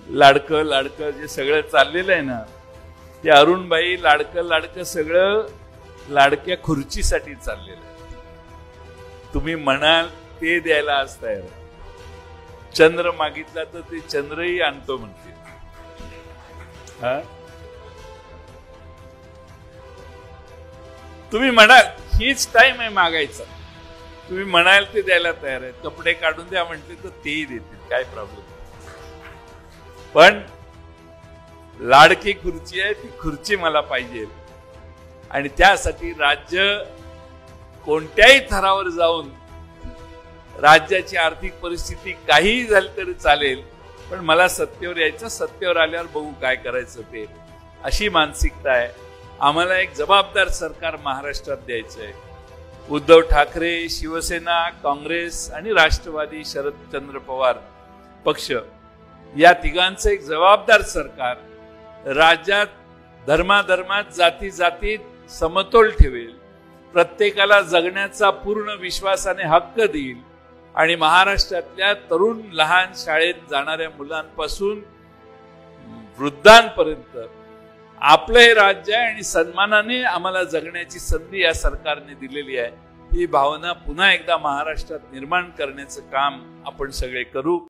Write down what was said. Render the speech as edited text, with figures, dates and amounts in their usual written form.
लाडकं लाडकं जे सगळं चाललेलं आहे ना, ते अरुणबाई लाडकं लाडकं सगळं लाडक्या खुर्चीसाठी चाललेलं आहे. तुम्ही म्हणाल ते द्यायला आज तयार. चंद्र मागितला तर ते चंद्रही आणतो म्हणते. तुम्ही म्हणाल हीच टाइम आहे मागायचा, तुम्ही म्हणाल ते द्यायला तयार आहे. कपडे काढून द्या म्हटले तर तेही देतील, काय प्रॉब्लेम. पण लाडकी खुर्ची आहे, ती खुर्ची मला पाहिजे. आणि त्यासाठी राज्य कोणत्याही थरावर जाऊन राज्याची आर्थिक परिस्थिती काहीही झाली तरी चालेल, पण मला सत्तेवर यायचं, सत्तेवर आल्यावर बघू काय करायचं ते, अशी मानसिकता आहे. आम्हाला एक जबाबदार सरकार महाराष्ट्रात द्यायचं आहे. उद्धव ठाकरे, शिवसेना, काँग्रेस आणि राष्ट्रवादी शरदचंद्र पवार पक्ष या तिघांचं एक जबाबदार सरकार राज्यात धर्माधर्मात जाती जातीत समतोल ठेवेल, प्रत्येकाला जगण्याचा पूर्ण विश्वासाने हक्क देईल आणि महाराष्ट्रातल्या तरुण लहान शाळेत जाणाऱ्या मुलांपासून वृद्धांपर्यंत आपलं हे राज्य आहे आणि सन्मानाने आम्हाला जगण्याची संधी या सरकारने दिलेली आहे. ही भावना पुन्हा एकदा महाराष्ट्रात निर्माण करण्याचं काम आपण सगळे करू.